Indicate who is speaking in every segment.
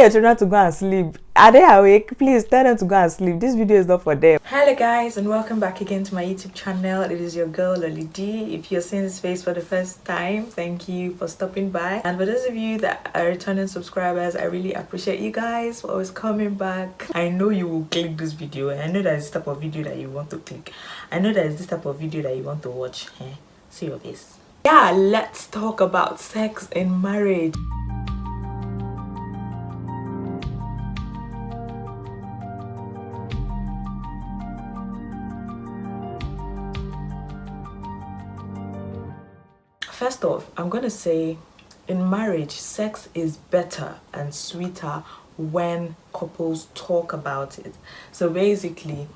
Speaker 1: Your children to go and sleep. Are they awake? Please tell them to go and sleep. This video is not for them. Hello guys, and welcome back again to my YouTube channel. It is your girl Loli D. If you're seeing this face for the first time, thank you for stopping by. And for those of you that are returning subscribers, I really appreciate you guys for always coming back. I know you will click this video, and I know that is the type of video that you want to click. I know that is this type of video that you want to watch. See your face. Yeah, let's talk about sex in marriage. First off, I'm going to say in marriage, sex is better and sweeter when couples talk about it. So basically,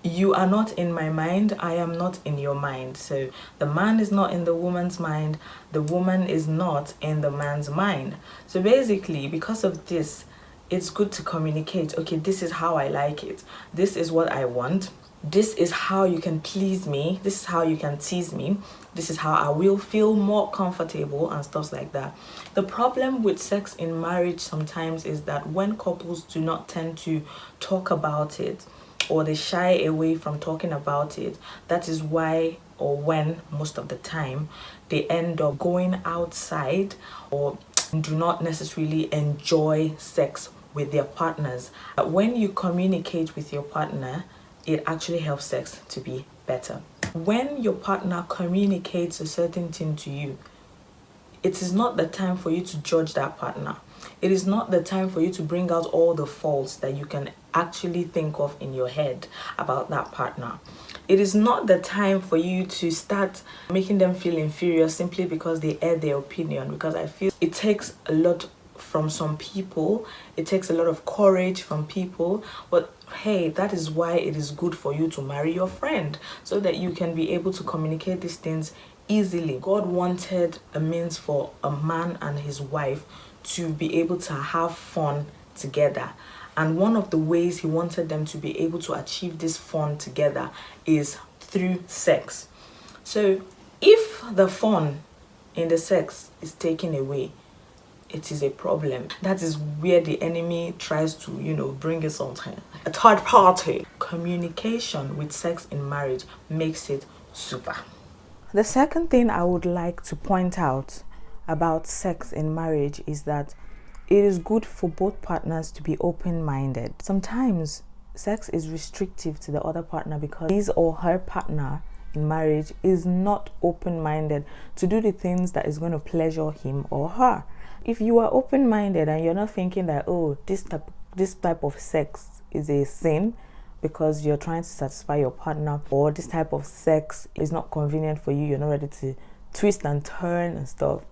Speaker 1: you are not in my mind, I am not in your mind. So the man is not in the woman's mind, the woman is not in the man's mind. So basically, because of this, it's good to communicate. Okay, this is how I like it. This is what I want. This is how you can please me. This is how you can tease me. This is how I will feel more comfortable and stuff like that. The problem with sex in marriage sometimes is that when couples do not tend to talk about it, or they shy away from talking about it, that is why, or when, most of the time, they end up going outside or do not necessarily enjoy sex with their partners. But when you communicate with your partner, it actually helps sex to be better. When your partner communicates a certain thing to you, it is not the time for you to judge that partner. It is not the time for you to bring out all the faults that you can actually think of in your head about that partner. It is not the time for you to start making them feel inferior simply because they air their opinion, because I feel it takes a lot from some people, it takes a lot of courage from people, but hey, that is why it is good for you to marry your friend, so that you can be able to communicate these things easily. God wanted a means for a man and his wife to be able to have fun together, and one of the ways he wanted them to be able to achieve this fun together is through sex. So if the fun in the sex is taken away, it is a problem. That is where the enemy tries to, bring us something. A third party. Communication with sex in marriage makes it super. The second thing I would like to point out about sex in marriage is that it is good for both partners to be open-minded. Sometimes sex is restrictive to the other partner because his or her partner in marriage is not open-minded to do the things that is going to pleasure him or her. If you are open-minded and you're not thinking that, oh, this type of sex is a sin because you're trying to satisfy your partner, or this type of sex is not convenient for you, you're not ready to twist and turn and stuff.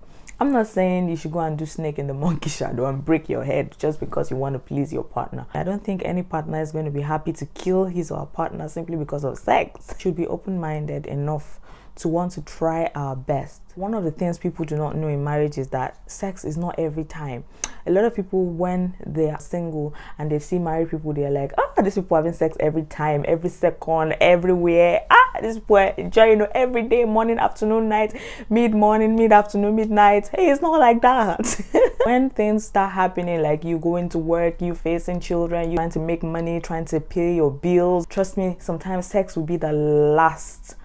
Speaker 1: I'm not saying you should go and do snake in the monkey shadow and break your head just because you want to please your partner. I don't think any partner is going to be happy to kill his or her partner simply because of sex. Should be open-minded enough to want to try our best. One of the things people do not know in marriage is that sex is not every time. A lot of people, when they are single and they see married people, they're like, these people having sex every time, every second, everywhere. These people enjoy, every day, morning, afternoon, night, mid-morning, mid-afternoon, midnight. Hey, it's not like that. When things start happening, like you going to work, you facing children, you trying to make money, trying to pay your bills, trust me, sometimes sex will be the last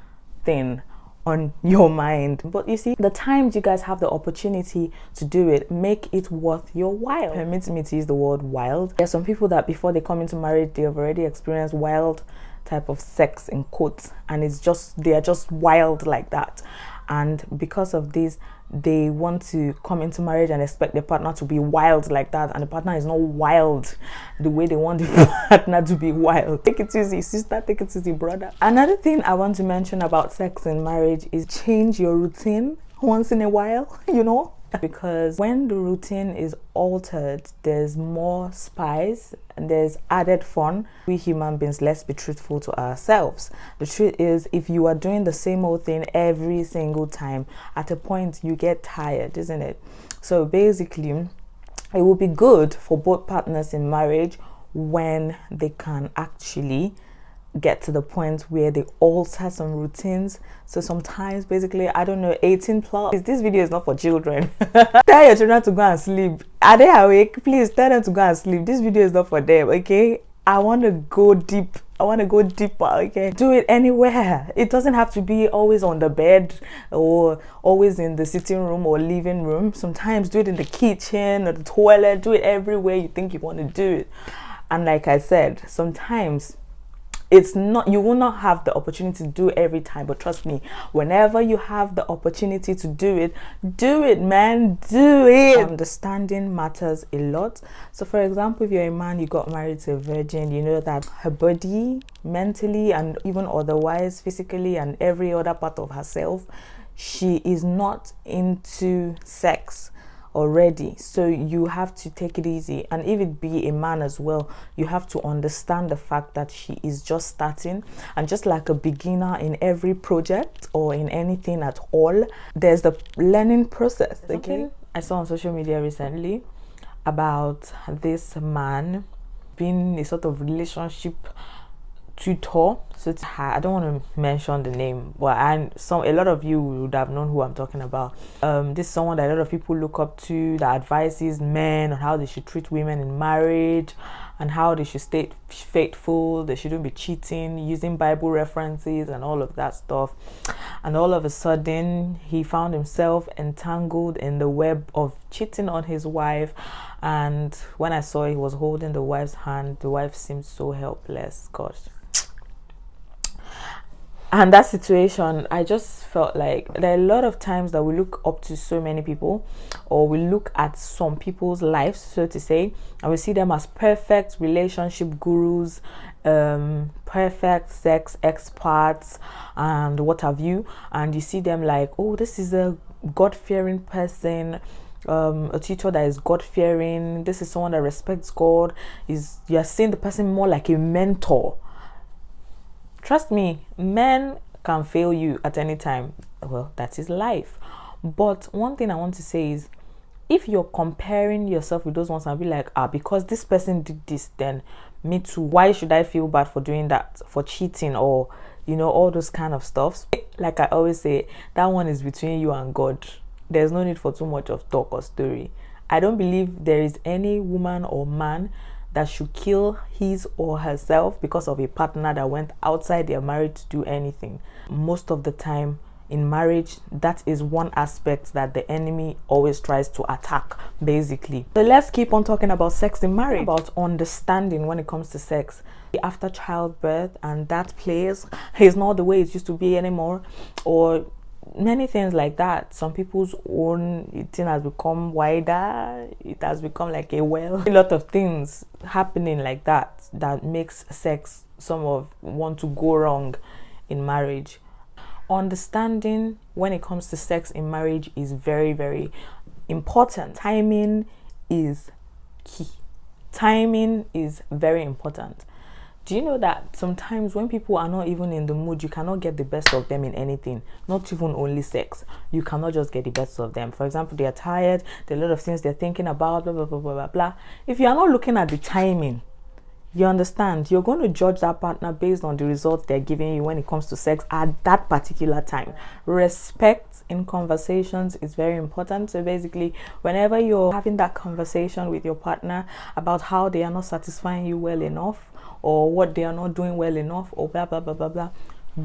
Speaker 1: thing on your mind. But you see, the times you guys have the opportunity to do it, make it worth your while. Permit me to use the word wild. There are some people that before they come into marriage, they have already experienced wild type of sex in quotes, and they are just wild like that. And because of this, they want to come into marriage and expect their partner to be wild like that, and the partner is not wild the way they want the partner to be wild. Take it easy, sister. Take it easy, brother. Another thing I want to mention about sex in marriage is change your routine once in a while, because when the routine is altered, there's more spice and there's added fun. We human beings, let's be truthful to ourselves. The truth is, if you are doing the same old thing every single time, at a point you get tired, isn't it? So basically, it will be good for both partners in marriage when they can actually get to the point where they alter some routines. So sometimes, basically, I don't know, 18 plus. This video is not for children. Tell your children to go and sleep. Are they awake? Please tell them to go and sleep. This video is not for them, okay? I want to go deep. I want to go deeper, okay? Do it anywhere. It doesn't have to be always on the bed or always in the sitting room or living room. Sometimes do it in the kitchen or the toilet. Do it everywhere you think you want to do it. And like I said, sometimes it's not, you will not have the opportunity to do it every time, but trust me, whenever you have the opportunity to do it, man. Do it. Understanding matters a lot. So for example, if you're a man, you got married to a virgin, you know that her body, mentally and even otherwise, physically and every other part of herself, she is not into sex already. So you have to take it easy. And if it be a man as well, you have to understand the fact that she is just starting, and just like a beginner in every project or in anything at all, there's the learning process. Okay, I saw on social media recently about this man being a sort of relationship tutor. So I don't want to mention the name, but a lot of you would have known who I'm talking about. This is someone that a lot of people look up to, that advises men on how they should treat women in marriage and how they should stay faithful, they shouldn't be cheating, using Bible references and all of that stuff. And all of a sudden he found himself entangled in the web of cheating on his wife. And when I saw he was holding the wife's hand, the wife seemed so helpless. Gosh. And that situation, I just felt like there are a lot of times that we look up to so many people, or we look at some people's lives, so to say, and we see them as perfect relationship gurus, perfect sex experts, and what have you. And you see them like, oh, this is a God-fearing person, a tutor that is God-fearing. This is someone that respects God. You're seeing the person more like a mentor. Trust me, men can fail you at any time. Well, that is life. But one thing I want to say is, if you're comparing yourself with those ones and be like, because this person did this, then me too. Why should I feel bad for doing that, for cheating, or, you know, all those kind of stuff? Like I always say, that one is between you and God. There's no need for too much of talk or story. I don't believe there is any woman or man that should kill his or herself because of a partner that went outside their marriage to do anything. Most of the time in marriage, that is one aspect that the enemy always tries to attack, basically. So let's keep on talking about sex in marriage, about understanding when it comes to sex. After childbirth, and that plays, is not the way it used to be anymore, or many things like that. Some people's own eating has become wider. It has become like a well. A lot of things happening like that makes sex want to go wrong in marriage. Understanding when it comes to sex in marriage is very, very important. Timing is key. Timing is very important. Do you know that sometimes when people are not even in the mood, you cannot get the best of them in anything, not even only sex. You cannot just get the best of them. For example, they are tired, there are a lot of things they're thinking about, blah, blah, blah, blah, blah, blah. If you are not looking at the timing, you understand, you're going to judge that partner based on the results they're giving you when it comes to sex at that particular time. Respect in conversations is very important. So basically, whenever you're having that conversation with your partner about how they are not satisfying you well enough, or what they are not doing well enough, or blah blah blah blah blah,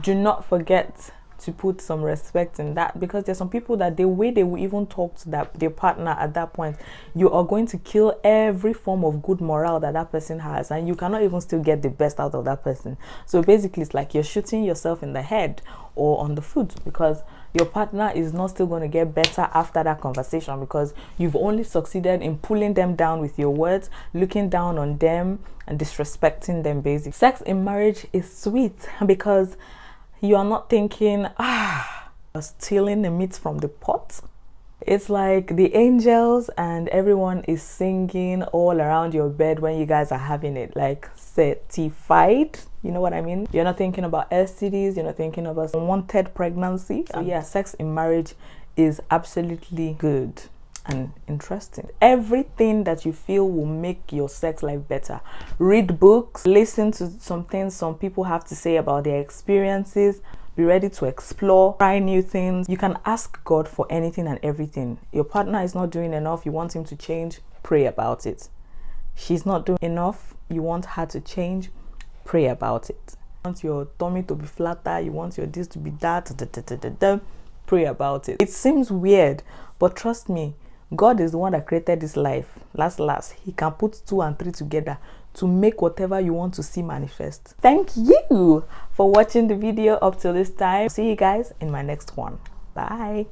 Speaker 1: do not forget to put some respect in that, because there's some people that the way they will even talk to their partner at that point, you are going to kill every form of good morale that person has, and you cannot even still get the best out of that person. So basically, it's like you're shooting yourself in the head or on the foot, because your partner is not still going to get better after that conversation, because you've only succeeded in pulling them down with your words, looking down on them and disrespecting them. Basically, sex in marriage is sweet because you are not thinking, stealing the meat from the pot. It's like the angels and everyone is singing all around your bed when you guys are having it, like certified. You know what I mean? You're not thinking about STDs, you're not thinking about unwanted pregnancy. So yeah, sex in marriage is absolutely good. and interesting. Everything that you feel will make your sex life better. Read books, listen to some things some people have to say about their experiences, be ready to explore, try new things. You can ask God for anything and everything. Your partner is not doing enough, you want him to change, pray about it. She's not doing enough, you want her to change, pray about it. You want your tummy to be flatter, you want your this to be that, pray about it. It seems weird, but trust me, God is the one that created this life. Last, he can put 2 and 3 together to make whatever you want to see manifest. Thank you for watching the video up till this time. See you guys in my next one. Bye.